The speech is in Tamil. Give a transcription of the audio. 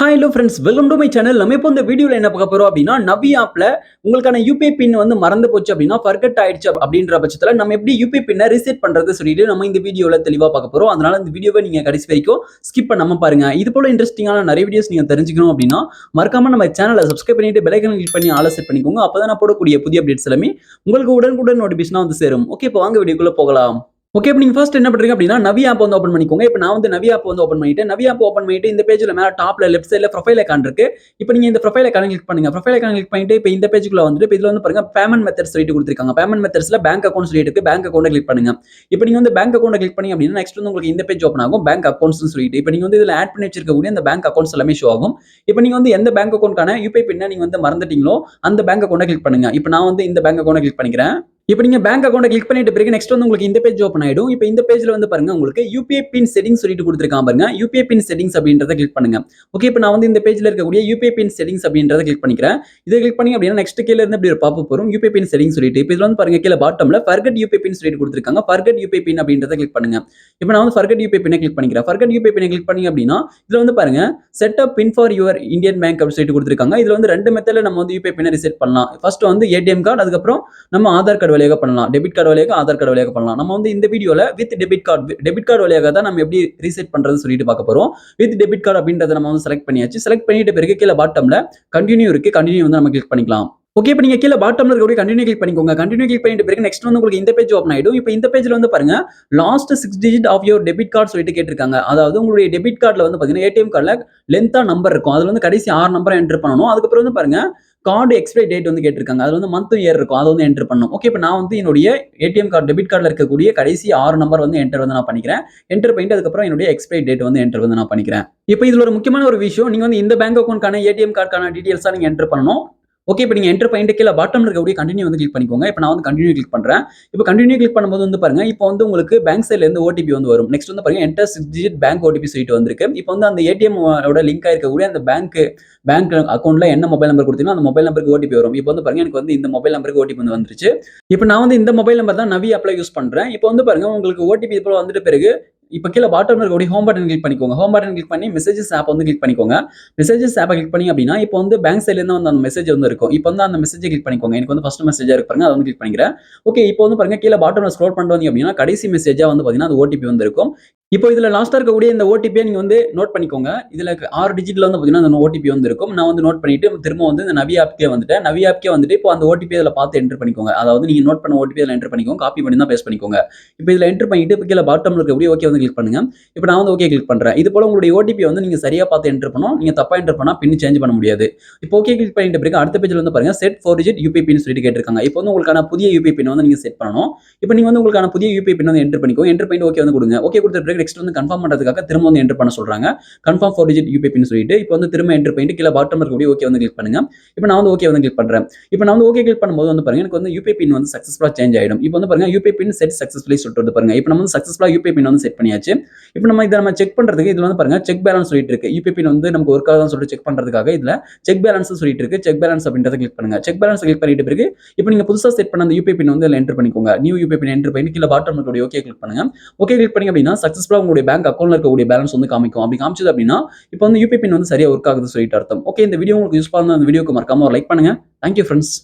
Hi hello friends, welcome to my channel. நம்ம இப்போ இந்த வீடியோவில் என்ன பார்க்க போறோம் அப்படின்னா, நவி ஆப்ல உங்களுக்கான யூபிஐ பின் வந்து மறந்து போச்சு அப்படின்னா, ஃபர்கட் ஆயிடுச்சு அப்படின்ற பட்சத்தில் நம்ம எப்படி யூபிஐ பின்னை ரீசெட் பண்றது சொல்லிட்டு நம்ம இந்த வீடியோவில் தெளிவாக பார்க்க போறோம். அதனால இந்த வீடியோவை நீங்க கடைசி வரைக்கும் ஸ்கிப் பண்ணாம பாருங்க. இது போல இன்ட்ரெஸ்டிங்கான நிறைய வீடியோஸ் நீங்க தெரிஞ்சுக்கணும் அப்படின்னா, மறக்காம நம்ம சேனலை சப்ஸ்கிரைப் பண்ணிட்டு பெல் ஐகானை கிளிக் பண்ணி ஆல் செட் பண்ணிக்கோங்க. அப்பதான் நான் போடக்கூடிய புதிய அப்டேட்ஸ் எல்லாமே உங்களுக்கு உடனுக்குடன் நோட்டிபிகேஷனா வந்து சேரும். ஓகே, இப்போ வாங்க வீடியோக்குள்ள போகலாம். ஓகே, இப்போ நீங்க ஃபர்ஸ்ட் என்ன பண்றீங்க அப்படின்னா, நவி ஆப் வந்து ஓப்பன் பண்ணிக்கோங்க. இப்போ நான் வந்து நவி ஆப் வந்து ஓப்பன் பண்ணிட்டேன். நவி ஆப் ஓப்பன் பண்ணிட்டு இந்த பேஜ்ல மேல டாப்ல லெஃப்ட் சைடுல ப்ரொஃபைல் ஐகான் இருக்கு. இப்போ நீங்க இந்த ப்ரொஃபைல் ஐகானை கிளிக் பண்ணுங்க. ப்ரொஃபைல் ஐகானை கிளிக் பண்ணிட்டு இப்போ இந்த பேஜுக்குள்ள வந்துட்டு இப்போ இதுல வந்து பாருங்க பேமெண்ட் மெத்தட்ஸ் சொல்லிட்டு கொடுத்திருக்காங்க. பேமெண்ட் மெத்தட்ஸ்ல பேங்க் அக்கௌண்ட் சொல்லிட்டு இருக்கு. பேங்க் அக்கௌண்ட்டை கிளிக் பண்ணுங்க. இப்போ நீங்க வந்து பேங்க் அக்கௌண்ட்டை கிளிக் பண்ணி அப்படின்னா நெக்ஸ்ட் வந்து உங்களுக்கு இந்த பேஜ் ஓப்பன் ஆகும். பேங்க் அக்கௌண்ட்ஸ் சொல்லிட்டு இப்போ நீங்க வந்து இதுல ஆட் பண்ணி வச்சிருக்கக்கூடிய அந்த பேங்க் அக்கௌண்ட்ஸ் எல்லாமே ஷோ ஆகும். இப்போ நீங்க வந்து எந்த பேங்க் அக்கௌண்ட்கான யூபிஐ பின்னை நீங்க வந்து மறந்துட்டீங்களோ அந்த பேங்க் அக்கௌண்ட்டை கிளிக் பண்ணுங்க. இப்போ நான் வந்து இந்த பேங்க் அக்கௌண்ட்டை கிளிக் பண்ணிக்கிறேன். இப்போ நீங்க பேங்க் அக்கௌண்ட்டை கிளிக் பண்ணிட்ட பிறகு நெக்ஸ்ட் வந்து உங்களுக்கு இந்த பேஜ் ஓப்பன் ஆயிடும். இப்போ இந்த பேஜ்ல வந்து பாருங்க உங்களுக்கு யூபிஐ பின் செட்டிங்ஸ் சொல்லிட்டு கொடுத்திருக்கான் பாருங்க. யூபிஐ பின் செட்டிங்ஸ் அப்படின்றத கிளிக் பண்ணுங்க. ஓகே, இப்போ நான் வந்து இந்த பேஜ்ல இருக்கக்கூடிய யூபிஐ பின் செட்டிங்ஸ் அப்படின்றத கிளிக் பண்ணிக்கிறேன். இதை கிளிக் பண்ணி அப்படின்னா நெக்ஸ்ட் கீழ இருந்து இப்படி ஒரு பாப்பப் வரும். யூபிஐ பின் செட்டிங்ஸ் சொல்லிட்டு இப்போ இதுல வந்து பாருங்க கீழ பாட்டம்ல ஃபர்கட் யூபிஐ பின் சொல்லிட்டு கொடுத்திருக்காங்க. ஃபர்கட் யூபிஐ பின் அப்படின்றத கிளிக் பண்ணுங்க. இப்போ நான் வந்து ஃபர்கட் யூபிஐ பின்னை கிளிக் பண்ணிக்கிறேன். ஃபர்கட் யூபிஐ பின்னை கிளிக் பண்ணி அப்படின்னா இதுல வந்து பாருங்க set up pin for your Indian bank அப்படின்னு சொல்லிட்டு கொடுத்திருக்காங்க. இதுல வந்து ரெண்டு மெத்தட்ல நம்ம வந்து யூபிஐ பின்னை ரீசெட் பண்ணலாம். ஃபர்ஸ்ட் வந்து ஏடிஎம் கார்டு, அதுக்கப்புறம் நம்ம ஆதார் கார்டு வழியாக பண்ணலாம். டெபிட் கார்டு வழியாக, ஆதார் கார்டு வழியாக பண்ணலாம். நம்ம வந்து இந்த வீடியோல வித் டெபிட் கார்டு வழியாக தான் நம்ம எப்படி ரீசெட் பண்றது சொல்லிட்டு பார்க்க போறோம். வித் டெபிட் கார்டு அப்படின்றத நம்ம வந்து செலக்ட் பண்ணியாச்சு. செலக்ட் பண்ணிட்ட பிறகு கீழே பாட்டம்ல கண்டினியூ இருக்கு. கண்டினியூ வந்து நம்ம கிளிக் பண்ணிக்கலாம். ஓகே, இப்போ நீங்க கீழ பாட்டம்ல இருக்கக்கூடிய கண்டினியூ கிளிக் பண்ணிக்கோங்க. கண்டினியூ கிளிக் பண்ணிட்ட பிறகு நெக்ஸ்ட் வந்து உங்களுக்கு இந்த பேஜ் ஓப்பன் ஆயிடும். இப்போ இந்த பேஜ்ல வந்து பாருங்க last 6 digit of your debit card சொல்லிட்டு கேட்டிருக்காங்க. அதாவது உங்களுடைய டெபிட் கார்டுல வந்து பாத்தீங்கன்னா ஏடிஎம் கார்டுல லென்த்தா நம்பர் இருக்கும். அதுல வந்து கடைசி 6 நம்பரை என்டர் பண்ணணும். அதுக்கப்புறம் வந்து பாருங்க கார்டு எக்ஸ்பைரி டேட் வந்து கேட்டிருக்காங்க. அதுல வந்து மந்த் இயர் இருக்கும். அதை வந்து என்டர் பண்ணணும். ஓகே, இப்போ நான் வந்து என்னுடைய ஏடிஎம் கார்டு டெபிட் கார்டுல இருக்கக்கூடிய கடைசி 6 நம்பர் வந்து என்டர் வந்து நான் பண்ணிக்கிறேன். என்டர் பண்ணிட்டு அதுக்கப்புறம் என்னுடைய எக்ஸ்பைரி டேட் வந்து என்டர் வந்து நான் பண்ணிக்கிறேன். இப்போ இதுல ஒரு முக்கியமான ஒரு விஷயம், நீங்க வந்து இந்த பேங்க் அக்கௌண்ட்கான ஏடிஎம் கார்டுக்கான டீடைல்ஸா நீங்க என்டர் பண்ணணும். ஓகே, இப்போ நீங்க என்டர் பண்ணிட்டு கீழ பாட்டம்ல இருக்கக்கூடிய கண்டினியூ வந்து கிளிக் பண்ணிக்கோங்க. இப்போ நான் வந்து கண்டினியூ கிளிக் பண்றேன். இப்போ கண்டினியூ கிளிக் பண்ணும்போது வந்து பாருங்க இப்போ வந்து உங்களுக்கு பேங்க் சைடுல இருந்து ஓடிபி வந்து வரும். நெக்ஸ்ட் வந்து பாருங்க என்டர் 6 டிஜிட் பேங்க் ஓடிபி சொல்லிட்டு வந்திருக்கு. இப்போ வந்து அந்த ஏடிஎம் ஓட லிங்க் ஆயிருக்கக்கூடிய அந்த பேங்க் அக்கௌண்ட்ல என்ன மொபைல் நம்பர் கொடுத்தீங்கன்னா அந்த மொபைல் நம்பருக்கு ஓடிபி வரும். இப்போ வந்து பாருங்க எனக்கு வந்து இந்த மொபைல் நம்பருக்கு ஓடிபி வந்து வந்துருச்சு. இப்போ நான் வந்து இந்த மொபைல் நம்பர் தான் நவி ஆப்ல யூஸ் பண்றேன். இப்போ வந்து பாருங்க உங்களுக்கு ஓடிபி இப்போ வந்துட்ட பிறகு இப்போ கீழ பாட்டம்ல இருக்கக்கூடிய ஹோம் பட்டன் கிளிக் பண்ணிக்கோங்க. ஹோம் பட்டன் கிளிக் பண்ணி மெசேஜஸ் ஆப் வந்து கிளிக் பண்ணிக்கோங்க. மெசேஜஸ் ஆப்பை கிளிக் பண்ணி அப்படின்னா இப்போ வந்து பேங்க் சைடுல இருந்து வந்து அந்த மெசேஜ் வந்து இருக்கும். இப்போ வந்து அந்த மெசேஜை கிளிக் பண்ணிக்கோங்க. எனக்கு வந்து ஃபர்ஸ்ட் மெசேஜா இருக்கு பாருங்க, அதை வந்து கிளிக் பண்ணிக்கிறேன். ஓகே, இப்போ வந்து பாருங்க கீழ பாட்டம்ல ஸ்க்ரோல் பண்ணிட்டு வந்தீங்க அப்படின்னா கடைசி மெசேஜா வந்து பாத்தீங்கன்னா அது ஓடிபி வந்து இருக்கும். இப்போ இதுல லாஸ்டா இருக்கக்கூடிய இந்த ஓடிபியை நீங்க வந்து நோட் பண்ணிக்கோங்க. இதுல 6 டிஜிட்ல வந்து பாத்தீங்கன்னா அந்த ஓடிபி வந்து இருக்கும். நான் வந்து நோட் பண்ணிட்டு திரும்ப வந்து இந்த நவி ஆப்க்கே வந்துட்டேன். நவி ஆப்க்கே வந்துட்டு இப்போ அந்த ஓடிபி இதுல பார்த்து என்டர் பண்ணிக்கோங்க. அதாவது நீங்க நோட் பண்ண ஓடிபி இதுல என்டர் பண்ணிக்கோங்க. காப்பி பண்ணி தான் பேஸ்ட் பண்ணிக்கோங்க. இப்போ இதுல என்டர் பண்ணிட்டு இப்போ கீழ பாட்டம்ல இருக்கக்கூடிய ஓகே வந்து கிளிக் பண்ணுங்க. இப்போ நான் வந்து ஓகே கிளிக் பண்றேன். இது போல உங்களுடைய ஓடிபி வந்து நீங்க சரியா பார்த்து என்டர் பண்ணணும். நீங்க தப்பா என்டர் பண்ணா பின் சேஞ்ச் பண்ண முடியாது. இப்போ ஓகே கிளிக் பண்ணிட்ட பிறகு அடுத்த பேஜ்ல வந்து பாருங்க செட் 4 டிஜிட் யூபிஐ பின் சொல்லிட்டு கேட்டிருக்காங்க. இப்போ வந்து உங்களுக்கான புதிய யூபிஐ பின் வந்து நீங்க செட் பண்ணணும். இப்போ நீங்க வந்து உங்களுக்கான புதிய யூபிஐ பின் வந்து என்டர் பண்ணிக்கோங்க. என்டர் பண்ணிட்டு ஓகே வந்து கொடுங்க. ஓகே கொடுத்த பிறகு நெக்ஸ்ட் வந்து கன்ஃபார்ம் பண்றதுக்காக திரும்ப வந்து என்டர் பண்ண சொல்றாங்க. கன்ஃபார்ம் 4 டிஜிட் யூபிஐ பின் சொல்லிட்டு இப்போ வந்து திரும்ப என்டர் பண்ணிட்டு கீழ பாட்டம்ல இருக்கக்கூடிய ஓகே வந்து கிளிக் பண்ணுங்க. இப்போ நான் வந்து ஓகே வந்து கிளிக் பண்றேன். இப்போ நான் வந்து ஓகே கிளிக் பண்ணும்போது வந்து பாருங்க எனக்கு வந்து யூபிஐ பின் வந்து சக்சஸ்ஃபுல்லா சேஞ்ச் ஆயிடும். இப்போ வந்து பாருங்க யூபிஐ பின் செட் சக்சஸ்ஃபுல்லி சொல்லிட்டு வந்து பாருங்க. இப்போ நம்ம வந்து சக்சஸ்ஃபுல்லா யூபிஐ பின் வந்து செட் பண்ணியாச்சு. இப்போ நம்ம இத செக் பண்றதுக்கு இதுல வந்து பாருங்க செக் பேலன்ஸ் சொல்லிட்டு இருக்கு. யூபிஐ பின் வந்து நமக்கு ஒர்க் ஆகுதான்னு சொல்லிட்டு செக் பண்றதுக்காக இதுல செக் பேலன்ஸ் சொல்லிட்டு இருக்கு. செக் பேலன்ஸ் அப்படின்றத கிளிக் பண்ணுங்க. செக் பேலன்ஸ் கிளிக் பண்ணிட்ட பிறகு இப்போ நீங்க புதுசா செட் பண்ண அந்த யூபிஐ பின் வந்து இதுல என்டர் பண்ணிக்கோங்க. நியூ யூபிஐ பின் என்டர் பண்ணி கீழ பாட்டம்ல இருக்கக்கூடிய ஓகே கிளிக் பண்ணுங்க. ஓகே கிளிக் பண்ணீங்க அப்படின்னா சக்சஸ்ஃபுல்லா உங்களுடைய பேங்க் அக்கௌண்ட்ல இருக்கக்கூடிய பேலன்ஸ் வந்து காமிக்கும். அப்படி காமிச்சது அப்படின்னா இப்போ வந்து யூபிஐ பின் வந்து சரியா ஒர்க் ஆகுது சொல்லிட்டு அர்த்தம். ஓகே, இந்த வீடியோ உங்களுக்கு யூஸ்ஃபுல்லா இருந்தா அந்த வீடியோக்கு மறக்காம ஒரு லைக் பண்ணுங்க. Thank you friends.